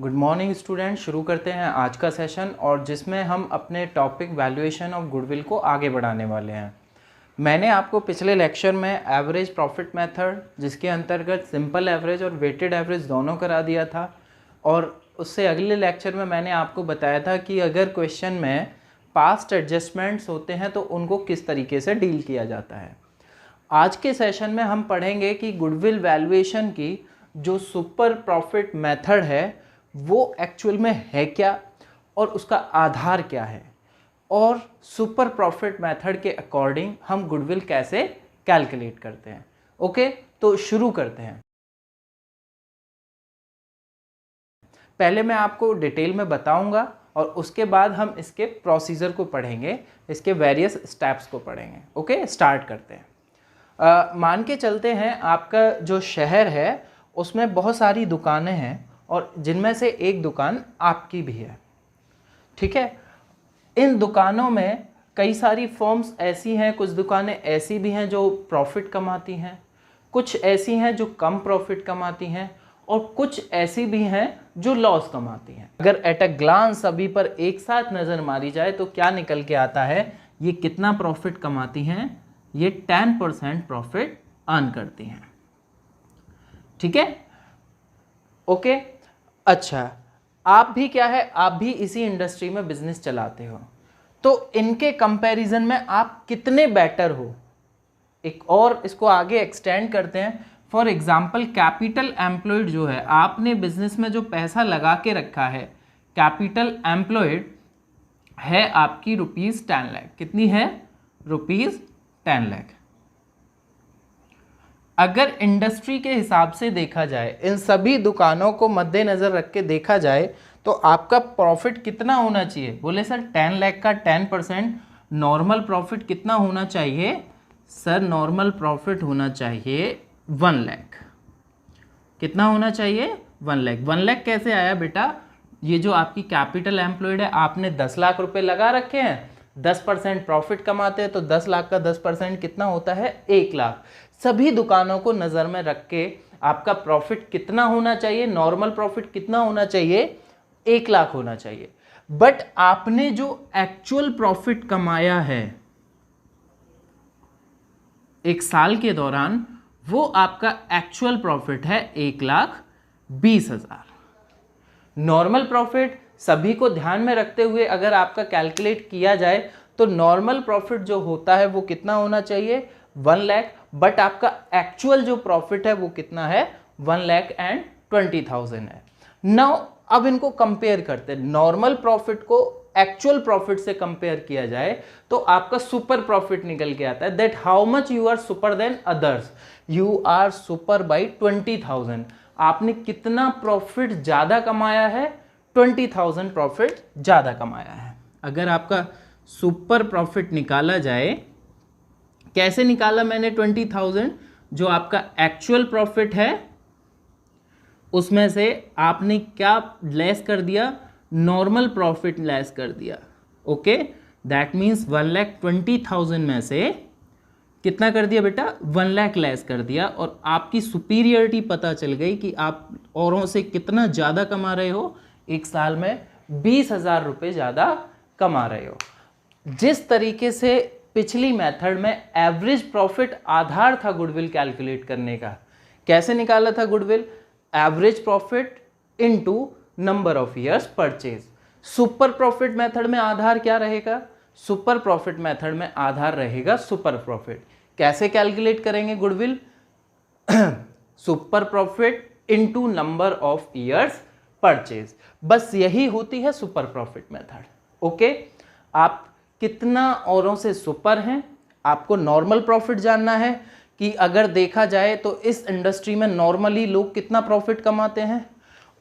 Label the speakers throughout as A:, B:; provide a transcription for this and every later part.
A: Good morning student. शुरू करते हैं आज का सेशन और जिसमें हम अपने टॉपिक वैल्यूएशन ऑफ गुडविल को आगे बढ़ाने वाले हैं। मैंने आपको पिछले लेक्चर में एवरेज प्रॉफिट मेथड, जिसके अंतर्गत सिंपल एवरेज और वेटेड एवरेज दोनों करा दिया था, और उससे अगले लेक्चर में मैंने आपको बताया था कि अगर क्वेश्चन में पास्ट एडजस्टमेंट्स होते हैं तो उनको किस तरीके से डील किया जाता है। आज के सेशन में हम पढ़ेंगे कि गुडविल वैल्यूएशन की जो सुपर प्रॉफिट मेथड है वो एक्चुअल में है क्या और उसका आधार क्या है, और सुपर प्रॉफिट मेथड के अकॉर्डिंग हम गुडविल कैसे कैलकुलेट करते हैं। ओके, तो शुरू करते हैं। पहले मैं आपको डिटेल में बताऊंगा और उसके बाद हम इसके प्रोसीजर को पढ़ेंगे, इसके वेरियस स्टेप्स को पढ़ेंगे। ओके, स्टार्ट करते हैं। मान के चलते हैं आपका जो शहर है उसमें बहुत सारी दुकानें हैं और जिनमें से एक दुकान आपकी भी है। ठीक है, इन दुकानों में कई सारी फर्म्स ऐसी हैं, कुछ दुकानें ऐसी भी हैं जो प्रॉफिट कमाती हैं, कुछ ऐसी हैं जो कम प्रॉफिट कमाती हैं, और कुछ ऐसी भी हैं जो लॉस कमाती हैं। अगर एट अ ग्लांस सभी पर एक साथ नज़र मारी जाए तो क्या निकल के आता है, ये कितना प्रॉफिट कमाती हैं, ये 10% प्रॉफिट अर्न करती हैं। ठीक है, ओके। अच्छा, आप भी क्या है, आप भी इसी इंडस्ट्री में बिजनेस चलाते हो, तो इनके कंपैरिजन में आप कितने बेटर हो। एक और इसको आगे एक्सटेंड करते हैं। फॉर एग्जांपल कैपिटल एम्प्लॉयड जो है, आपने बिजनेस में जो पैसा लगा के रखा है, कैपिटल एम्प्लॉयड है आपकी ₹10 लाख। कितनी है? ₹10 लाख। अगर इंडस्ट्री के हिसाब से देखा जाए, इन सभी दुकानों को मद्देनज़र रख के देखा जाए, तो आपका प्रॉफिट कितना होना चाहिए? बोले सर 10 लाख का 10% नॉर्मल प्रॉफिट कितना होना चाहिए? सर नॉर्मल प्रॉफिट होना चाहिए 1 लाख। कितना होना चाहिए? 1 लाख। 1 लाख कैसे आया बेटा? ये जो आपकी कैपिटल एम्प्लॉयड है, आपने 10 लाख रुपए लगा रखे हैं, 10% प्रॉफिट कमाते हैं, तो 10 लाख का 10% कितना होता है? 1 लाख। सभी दुकानों को नज़र में रख के आपका प्रॉफिट कितना होना चाहिए? नॉर्मल प्रॉफिट कितना होना चाहिए? 1 लाख होना चाहिए। बट आपने जो एक्चुअल प्रॉफिट कमाया है एक साल के दौरान, वो आपका एक्चुअल प्रॉफिट है 1,20,000। नॉर्मल प्रॉफिट सभी को ध्यान में रखते हुए अगर आपका कैलकुलेट किया जाए तो नॉर्मल प्रॉफिट जो होता है वो कितना होना चाहिए? 1 लाख। बट आपका एक्चुअल जो प्रॉफिट है वो कितना है? 1,20,000 है। नाउ अब इनको कंपेयर करते हैं। नॉर्मल प्रॉफिट को एक्चुअल प्रॉफिट से कंपेयर किया जाए तो आपका सुपर प्रॉफिट निकल के आता है। That how much you are super then others. You are super by 20,000। आपने कितना प्रॉफिट ज़्यादा कमाया है? 20,000 प्रॉफिट ज़्यादा कमाया है। अगर आपका सुपर प्रॉफिट निकाला जाए, कैसे निकाला मैंने 20,000? जो आपका एक्चुअल प्रॉफिट है उसमें से आपने क्या लेस कर दिया? नॉर्मल प्रॉफिट लेस कर दिया। ओके, दैट मीन्स 1,20,000 में से कितना कर दिया बेटा? 1 लाख लेस कर दिया, और आपकी सुपीरियरिटी पता चल गई कि आप औरों से कितना ज़्यादा कमा रहे हो। एक साल में 20,000 रुपये ज़्यादा कमा रहे हो। जिस तरीके से पिछली मेथड में एवरेज प्रॉफिट आधार था गुडविल कैलकुलेट करने का, कैसे निकाला था goodwill? Average profit into number of years purchase. Super profit method में आधार क्या रहेगा? सुपर प्रॉफिट मेथड में आधार रहेगा सुपर प्रॉफिट। कैसे कैलकुलेट करेंगे goodwill? Super profit into number of years purchase. बस यही होती है सुपर प्रॉफिट मेथड। ओके, आप कितना औरों से सुपर हैं, आपको नॉर्मल प्रॉफिट जानना है कि अगर देखा जाए तो इस इंडस्ट्री में नॉर्मली लोग कितना प्रॉफिट कमाते हैं,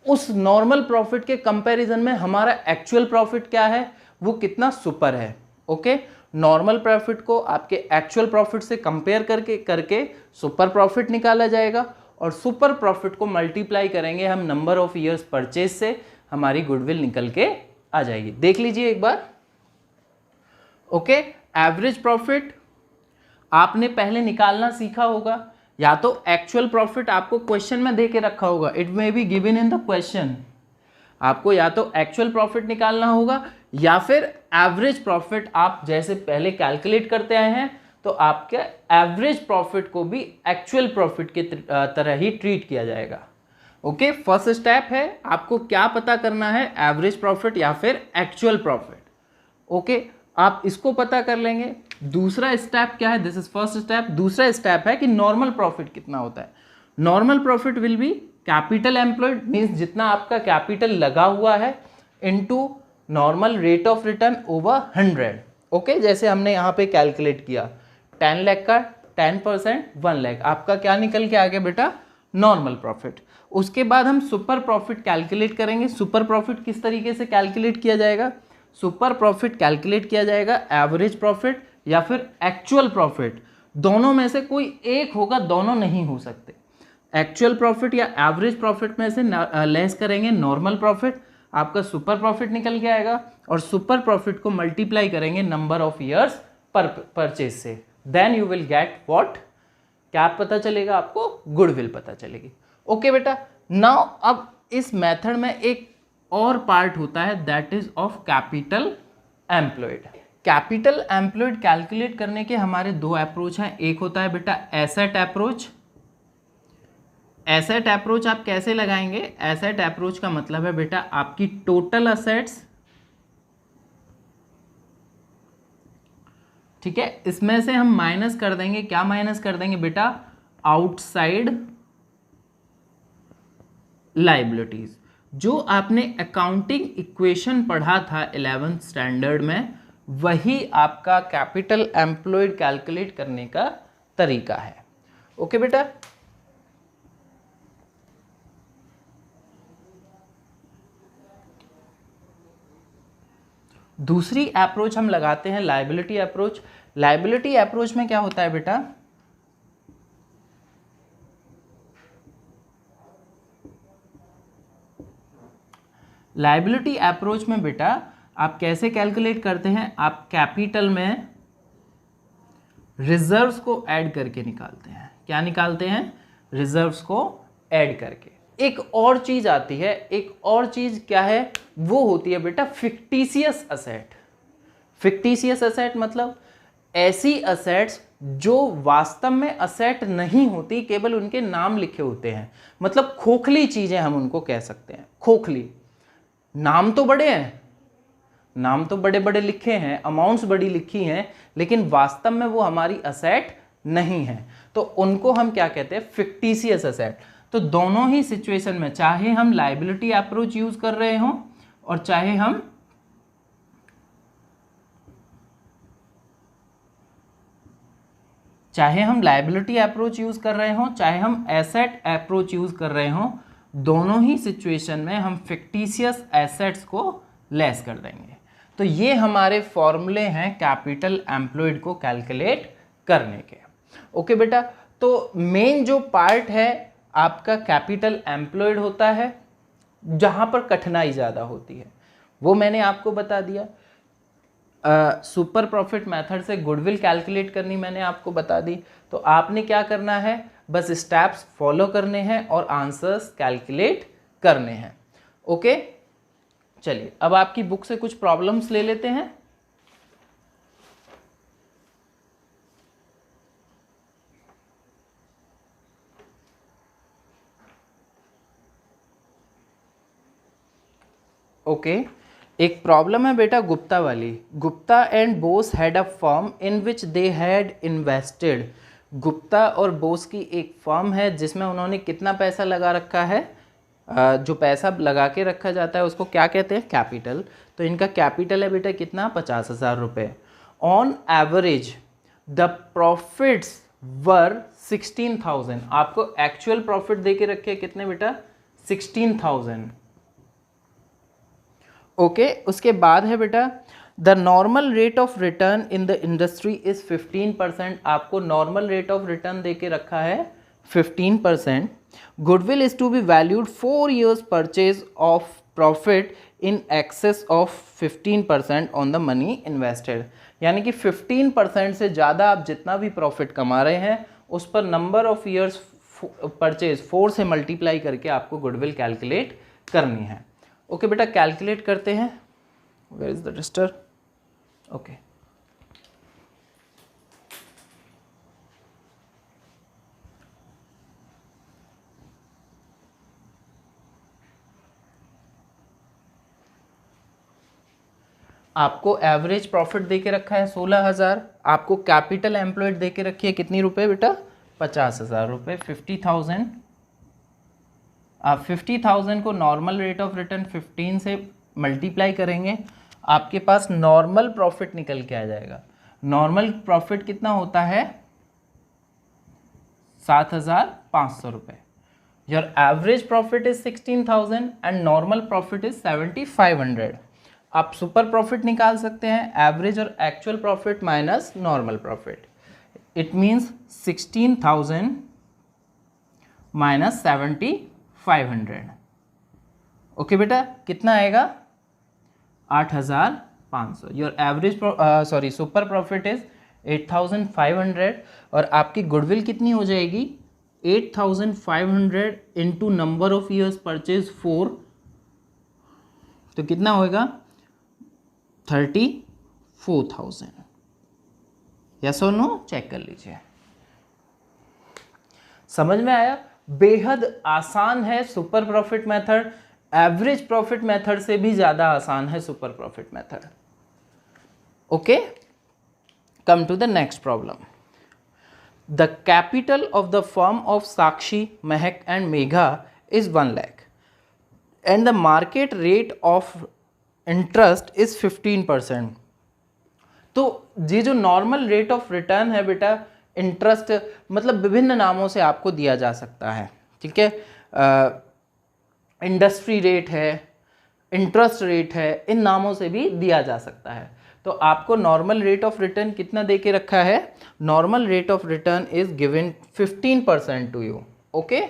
A: उस नॉर्मल प्रॉफिट के कंपैरिजन में हमारा एक्चुअल प्रॉफिट क्या है, वो कितना सुपर है। ओके, नॉर्मल प्रॉफिट को आपके एक्चुअल प्रॉफिट से कंपेयर करके सुपर प्रॉफिट निकाला जाएगा, और सुपर प्रॉफिट को मल्टीप्लाई करेंगे हम नंबर ऑफ ईयर्स परचेज से, हमारी गुडविल निकल के आ जाएगी। देख लीजिए एक बार। ओके, एवरेज प्रॉफिट आपने पहले निकालना सीखा होगा, या तो एक्चुअल प्रॉफिट आपको क्वेश्चन में दे के रखा होगा, it may be given in the question. आपको या तो एक्चुअल प्रॉफिट निकालना होगा या फिर एवरेज प्रॉफिट आप जैसे पहले कैलकुलेट करते आए हैं, तो आपके एवरेज प्रॉफिट को भी एक्चुअल प्रॉफिट की तरह ही ट्रीट किया जाएगा। ओके, फर्स्ट स्टेप है आपको क्या पता करना है, एवरेज प्रॉफिट या फिर एक्चुअल प्रॉफिट। ओके, आप इसको पता कर लेंगे। दूसरा स्टेप क्या है, दिस इज फर्स्ट स्टेप। दूसरा स्टेप है कि नॉर्मल प्रॉफिट कितना होता है। Normal profit will be capital employed, means जितना आपका कैपिटल लगा हुआ है into normal rate of return over 100। Okay, जैसे हमने यहाँ पे कैलकुलेट किया 10 लाख का 10% 1 लाख, आपका क्या निकल के आ गया बेटा, नॉर्मल प्रॉफिट। उसके बाद हम सुपर प्रॉफिट कैलकुलेट करेंगे। सुपर प्रॉफिट किस तरीके से कैलकुलेट किया जाएगा, सुपर प्रॉफिट कैलकुलेट किया जाएगा एवरेज प्रॉफिट या फिर एक्चुअल प्रॉफिट, दोनों में से कोई एक होगा, दोनों नहीं हो सकते। एक्चुअल प्रॉफिट या एवरेज प्रॉफिट में से लेस करेंगे नॉर्मल प्रॉफिट, आपका सुपर प्रॉफिट निकल के आएगा, और सुपर प्रॉफिट को मल्टीप्लाई करेंगे नंबर ऑफ ईयर्स पर परचेज से, then you will get what, क्या पता चलेगा आपको, गुडविल पता चलेगी। ओके बेटा, नाउ अब इस मेथड में एक और पार्ट होता है that is of capital employed. Capital employed calculate करने के हमारे दो अप्रोच हैं। एक होता है बेटा एसेट अप्रोच। एसेट अप्रोच आप कैसे लगाएंगे, एसेट अप्रोच का मतलब है बेटा आपकी टोटल असेट्स, ठीक है, इसमें से हम माइनस कर देंगे, क्या माइनस कर देंगे बेटा, आउटसाइड लायबिलिटीज। जो आपने अकाउंटिंग इक्वेशन पढ़ा था 11th स्टैंडर्ड में, वही आपका कैपिटल एम्प्लॉयड कैलकुलेट करने का तरीका है। ओके बेटा, दूसरी अप्रोच हम लगाते हैं लायबिलिटी अप्रोच। लायबिलिटी अप्रोच में क्या होता है बेटा, लायबिलिटी अप्रोच में बेटा आप कैसे कैलकुलेट करते हैं, आप कैपिटल में रिजर्व्स को ऐड करके निकालते हैं। क्या निकालते हैं, रिजर्व्स को ऐड करके। एक और चीज आती है, एक और चीज क्या है, वो होती है बेटा फिक्टिशियस असेट। फिक्टिशियस असेट मतलब ऐसी असेट्स जो वास्तव में असेट नहीं होती, केवल उनके नाम लिखे होते हैं, मतलब खोखली चीजें हम उनको कह सकते हैं। खोखली, नाम तो बड़े हैं, नाम तो बड़े बड़े लिखे हैं, अमाउंट्स बड़ी लिखी हैं, लेकिन वास्तव में वो हमारी असेट नहीं है, तो उनको हम क्या कहते हैं, फिक्टिशियस असेट। तो दोनों ही सिचुएशन में, चाहे हम लायबिलिटी अप्रोच यूज कर रहे हों और चाहे हम लायबिलिटी अप्रोच यूज कर रहे हों, चाहे हम एसेट अप्रोच यूज कर रहे हों, दोनों ही सिचुएशन में हम फिक्टिशियस एसेट्स को लेस कर देंगे। तो ये हमारे फॉर्मूले हैं कैपिटल एम्प्लॉयड को कैलकुलेट करने के। ओके बेटा, तो मेन जो पार्ट है आपका कैपिटल एम्प्लॉयड होता है, जहां पर कठिनाई ज़्यादा होती है वो मैंने आपको बता दिया। सुपर प्रॉफिट मेथड से गुडविल कैलकुलेट करनी मैंने आपको बता दी। तो आपने क्या करना है, बस स्टेप्स फॉलो करने हैं और आंसर्स कैलकुलेट करने हैं। ओके, चलिए अब आपकी बुक से कुछ प्रॉब्लम्स ले लेते हैं। ओके, एक प्रॉब्लम है बेटा गुप्ता वाली। Gupta and boss had a firm in which they had invested. Gupta और बोस की एक फर्म है जिसमें उन्होंने कितना पैसा लगा रखा है, जो पैसा लगा के रखा जाता है उसको क्या कहते हैं, कैपिटल। तो इनका कैपिटल है बेटा कितना, 50,000 रुपये। ऑन एवरेज द प्रॉफिट्स वर 16,000। आपको एक्चुअल प्रॉफिट दे के रखे कितने बेटा, 16,000। ओके, उसके बाद है बेटा the normal rate of return in the industry is 15%। आपको नॉर्मल रेट ऑफ रिटर्न दे के रखा है 15%। Goodwill is to be valued 4 years purchase of profit in excess of 15% on the money invested. यानी कि 15% से ज़्यादा आप जितना भी प्रॉफिट कमा रहे हैं उस पर नंबर ऑफ ईयर्स परचेज 4 से मल्टीप्लाई करके आपको गुडविल कैलकुलेट करनी है। ओके बेटा, कैलकुलेट करते हैं। Where is the register? Okay, आपको एवरेज प्रॉफिट दे के रखा है 16,000, आपको कैपिटल एम्प्लॉयड दे के रखी है कितनी रुपए बेटा? 50,000 रुपये। 50,000, आप 50,000 को नॉर्मल रेट ऑफ रिटर्न 15 से मल्टीप्लाई करेंगे, आपके पास नॉर्मल प्रॉफिट निकल के आ जाएगा। नॉर्मल प्रॉफिट कितना होता है? 7,500 रुपये। Your average profit is 16,000 and normal profit is 7,500। आप सुपर प्रॉफिट निकाल सकते हैं, एवरेज और actual profit minus normal profit. It means 16,000 minus 7,500। Okay बेटा, कितना आएगा? 8,500। Your average super profit is 8,500 और आपकी गुडविल कितनी हो जाएगी? 8,500 into number of years purchase 4, तो कितना होएगा? 34,000। यस और नो? चेक कर लीजिए। समझ में आया? बेहद आसान है super profit method, average profit method से भी ज्यादा आसान है super profit method. Okay, come to the next problem. The capital of the firm of Sakshi, Mahak and Megha is 1 lakh and the market rate of interest is 15%। तो ये जो नॉर्मल रेट ऑफ रिटर्न है बेटा, इंटरेस्ट मतलब विभिन्न नामों से आपको दिया जा सकता है, ठीक है? इंडस्ट्री रेट है, इंटरेस्ट रेट है, इन नामों से भी दिया जा सकता है। तो आपको नॉर्मल रेट ऑफ रिटर्न कितना दे के रखा है? Normal rate of return is given 15% to you. Okay,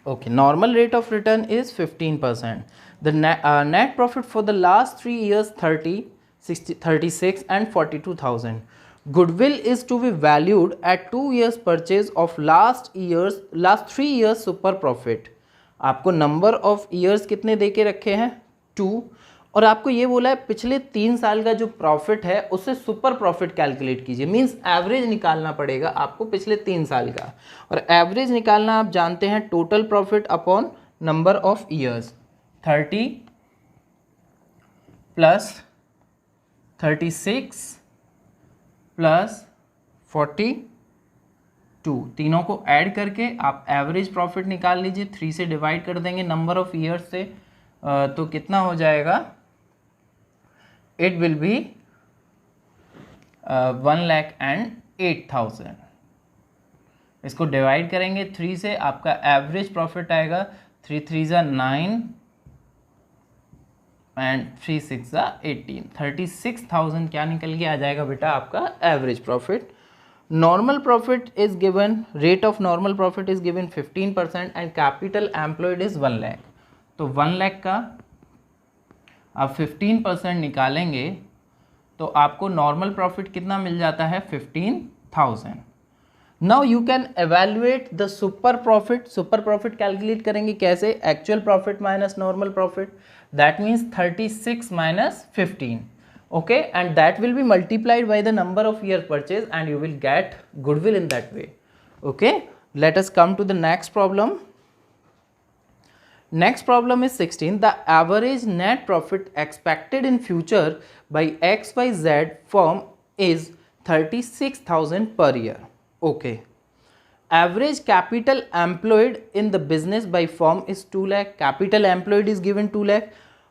A: okay, normal rate of return is 15%. The net profit for the last 3 years 30, 60, 36 and 42,000. Goodwill is to be valued at 2 years purchase of last 3 years super profit. आपको number of years कितने दे के रखे हैं? 2, और आपको ये बोला है पिछले 3 साल का जो प्रॉफिट है उससे सुपर प्रॉफिट कैलकुलेट कीजिए। मींस एवरेज निकालना पड़ेगा आपको पिछले 3 साल का, और एवरेज निकालना आप जानते हैं total profit upon number of years. 30 plus 36 plus 42, तीनों को ऐड करके आप एवरेज प्रॉफिट निकाल लीजिए। 3 से डिवाइड कर देंगे नंबर ऑफ ईयर्स से, तो कितना हो जाएगा? It will be 1,08,000। इसको डिवाइड करेंगे 3 से, आपका एवरेज प्रॉफिट आएगा 3 3 जा 9 एंड 3 6 जा 18। 36,000 क्या निकल के आ जाएगा बेटा? आपका average profit. Normal profit is given, rate of normal profit is given 15% and capital employed is 1 lakh. तो 1 लाख का आप 15% निकालेंगे तो आपको नॉर्मल प्रॉफिट कितना मिल जाता है? 15,000। Now you can evaluate the super profit. Super profit calculate करेंगे कैसे? Actual profit minus normal profit, that means 36 minus 15। Okay, and that will be multiplied by the number of year purchase and you will get goodwill in that way. Okay, let us come to the next problem. Next problem is 16. The average net profit expected in future by XYZ firm is 36,000 per year. Okay. Average capital employed in the business by firm is 2 lakh. Capital employed is given 2 lakh.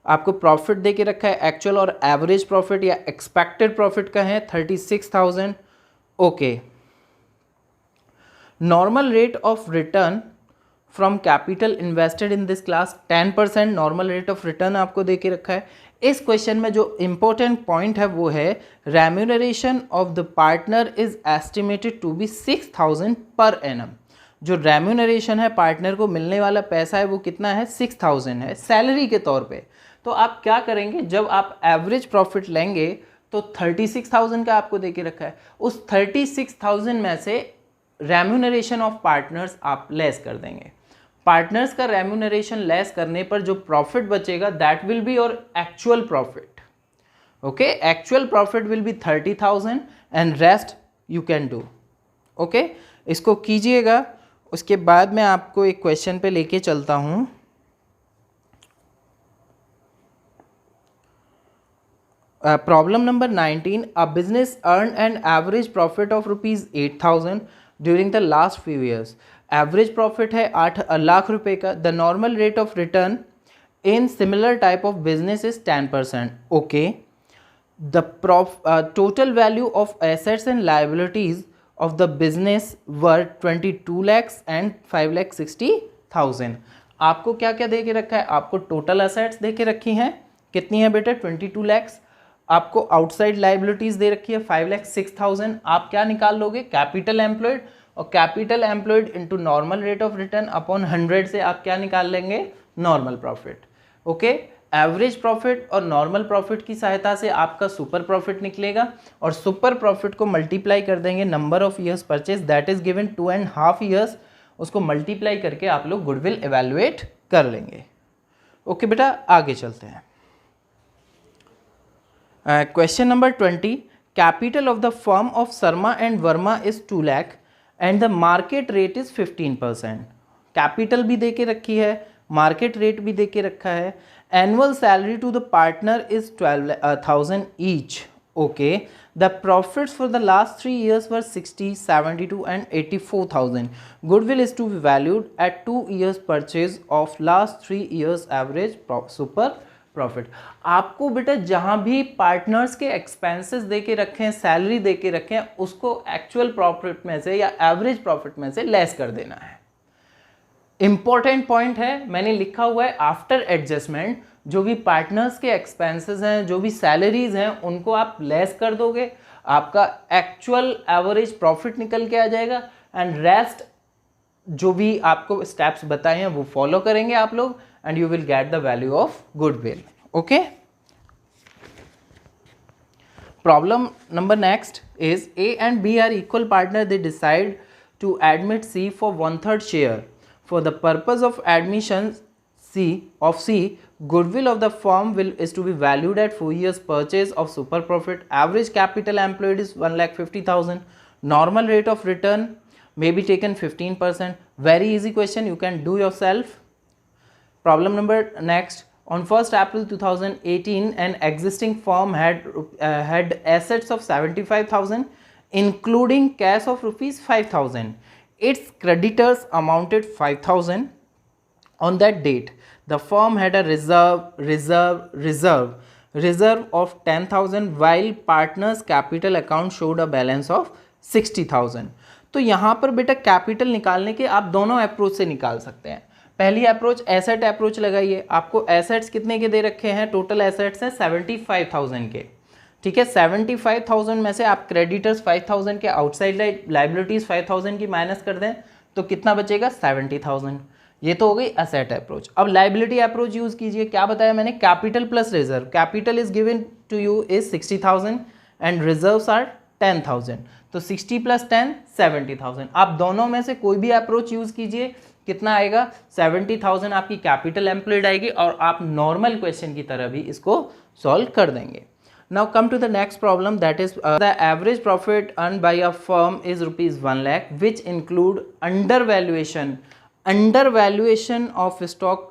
A: आपको profit दे के रखा है actual और average profit या expected profit का है 36,000. Okay. Normal rate of return from capital invested in this class 10%. Normal rate of return आपको दे के रखा है. इस क्वेश्चन में जो इंपॉर्टेंट पॉइंट है वो है remuneration of the partner is estimated to be 6,000 per annum. जो रेम्यूनरेशन है, पार्टनर को मिलने वाला पैसा है वो कितना है? 6,000 है सैलरी के तौर पे. तो आप क्या करेंगे, जब आप एवरेज प्रॉफिट लेंगे तो 36,000 का आपको देके रखा है, उस 36,000 में से रेम्यूनरेशन ऑफ पार्टनर्स आप लेस कर देंगे। पार्टनर्स का रेम्यूनरेशन लेस करने पर जो प्रॉफिट बचेगा that will be your actual profit. Okay, actual profit will be 30,000 and rest you can do. Okay, इसको कीजिएगा। उसके बाद मैं आपको एक क्वेश्चन पे लेके चलता हूं। Problem number 19, a business earned an average profit of rupees 8,000 during the last few years. Average profit है 8 लाख रुपए का. The normal rate of return in similar type of business is 10%. Okay. The total value of assets and liabilities of the business were 22 lakhs and 5,60,000. आपको क्या क्या दे के रखा है? आपको टोटल असेट्स दे के रखी हैं, कितनी है बेटा? 22 लैक्स। आपको आउटसाइड लाइबिलिटीज दे रखी है 5,06,000। आप क्या निकाल लोगे? कैपिटल एम्प्लॉयड, और capital employed into normal rate of return upon 100 से आप क्या निकाल लेंगे? Normal profit. Okay, average profit और नॉर्मल प्रॉफिट की सहायता से आपका सुपर प्रॉफिट निकलेगा, और सुपर प्रॉफिट को मल्टीप्लाई कर देंगे number of years purchase, that is given 2.5 years. उसको मल्टीप्लाई करके आप लोग गुडविल एवेल्युएट कर लेंगे। ओके बेटा, आगे चलते हैं। Question number 20, capital of the firm of Sarma and Verma is 2 lakh and the market rate is 15%. Capital भी दे के रखी है, मार्केट रेट भी दे के रखा है। Annual salary to the partner is 12,000 each. Okay, the profits for the last 3 years were 60, 72 and 84,000. Goodwill is to be valued at 2 years purchase of last 3 years average super profit. आपको बेटा जहां भी partners के expenses दे के रखे हैं, salary दे के रखे हैं, उसको एक्चुअल प्रॉफिट में से या एवरेज प्रॉफिट में से लेस कर देना है। इंपॉर्टेंट पॉइंट है, मैंने लिखा हुआ है आफ्टर एडजस्टमेंट जो भी पार्टनर्स के एक्सपेंसेस हैं, जो भी सैलरीज हैं, उनको आप लेस कर दोगे, आपका एक्चुअल एवरेज प्रॉफिट निकल के आ जाएगा, एंड रेस्ट जो भी आपको स्टेप्स बताए हैं वो फॉलो करेंगे आप लोग, and you will get the value of goodwill. Okay. Problem number next is A and B are equal partner. They decide to admit C for 1/3 share. For the purpose of admission C, goodwill of the firm is to be valued at 4 years purchase of super profit. Average capital employed is 1,50,000. Normal rate of return may be taken 15%. Very easy question, you can do yourself. Problem number next, on 1st April 2018 an existing firm had assets of 75,000 including cash of rupees 5,000. Its creditors amounted 5,000. On that date the firm had a reserve of 10,000 while partners capital account showed a balance of 60,000. तो यहाँ पर बेटा capital निकालने के आप दोनों approach से निकाल सकते हैं। पहली अप्रोच एसेट अप्रोच लगाइए। आपको एसेट्स कितने के दे रखे हैं? टोटल एसेट्स हैं 75,000 के, ठीक है। 75,000 में से आप क्रेडिटर्स 5,000 के, आउटसाइड लाइबिलिटीज 5,000 की माइनस कर दें तो कितना बचेगा? 70,000। ये तो हो गई एसेट अप्रोच। अब लाइबिलिटी अप्रोच यूज कीजिए। क्या बताया मैंने? Capital plus reserve. Capital is given to you is 60,000 and reserves are 10,000, तो 60 + 10 70,000। आप दोनों में से कोई भी अप्रोच यूज कीजिए, कितना आएगा? 70,000 आपकी कैपिटल एम्प्लॉयड आएगी, और आप नॉर्मल क्वेश्चन की तरह भी इसको सॉल्व कर देंगे। Now come to the next problem, that is the average profit earn by a firm is rupees 1 lakh which include under valuation of stock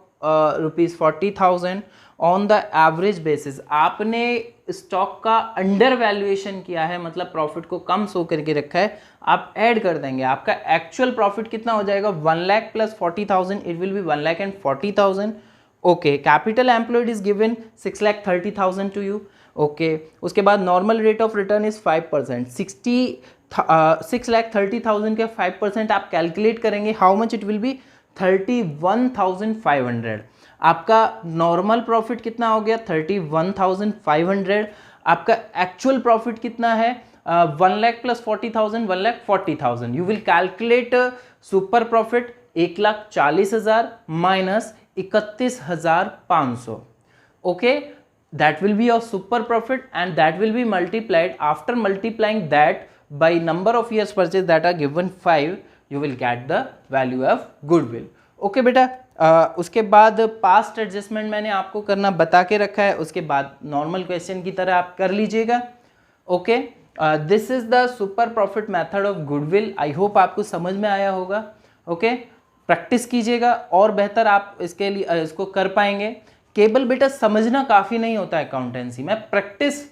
A: rupees 40,000 on the average basis. आपने stock का under valuation किया है, मतलब profit को कम show करके रखा है, आप ऐड कर देंगे। आपका एक्चुअल प्रॉफिट कितना हो जाएगा? 1 lakh + 40,000, it will be 1,40,000। Okay, capital employed is given 6,30,000 to you. Okay, उसके बाद normal rate of return is 5%। 6,30,000 के 5% आप कैलकुलेट करेंगे, how much it will be? 31,500। आपका नॉर्मल प्रॉफिट कितना हो गया? 31,500। आपका एक्चुअल प्रॉफिट कितना है? 1 lakh + 40,000, 1,40,000। You will calculate super profit 1,40,000 - 31,500। okay, that will be your super profit and that will be multiplied. After multiplying that by number of years purchase that are given 5, you will get the value of goodwill. Okay बेटा, उसके बाद past adjustment मैंने आपको करना बता के रखा है, उसके बाद नॉर्मल क्वेश्चन की तरह आप कर लीजिएगा. Okay, this is the super profit method of goodwill. I hope आपको समझ में आया होगा. ओके, प्रैक्टिस कीजिएगा और बेहतर आप इसके लिए इसको कर पाएंगे. केवल बेटा समझना काफ़ी नहीं होता है अकाउंटेंसी में, प्रैक्टिस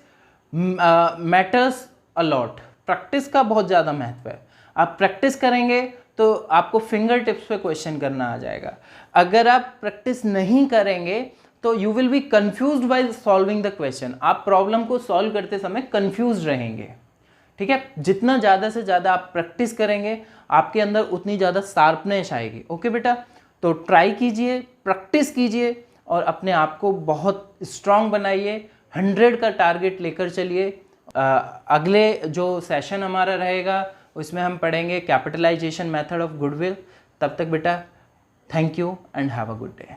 A: मैटर्स अलॉट. प्रैक्टिस का बहुत ज़्यादा महत्व है. आप प्रैक्टिस करेंगे तो आपको फिंगर टिप्स पे क्वेश्चन करना आ जाएगा. अगर आप प्रैक्टिस नहीं करेंगे तो you will be confused by solving the question. आप प्रॉब्लम को सॉल्व करते समय कंफ्यूज रहेंगे. ठीक है, जितना ज़्यादा से ज़्यादा आप प्रैक्टिस करेंगे आपके अंदर उतनी ज़्यादा शार्पनेस आएगी. ओके बेटा, तो ट्राई कीजिए, प्रैक्टिस कीजिए और अपने आप को बहुत स्ट्रांग बनाइए. 100 का टारगेट लेकर चलिए. अगले जो सेशन हमारा रहेगा उसमें हम पढ़ेंगे कैपिटलाइजेशन मेथड ऑफ गुडविल. तब तक बेटा thank you and have a good day.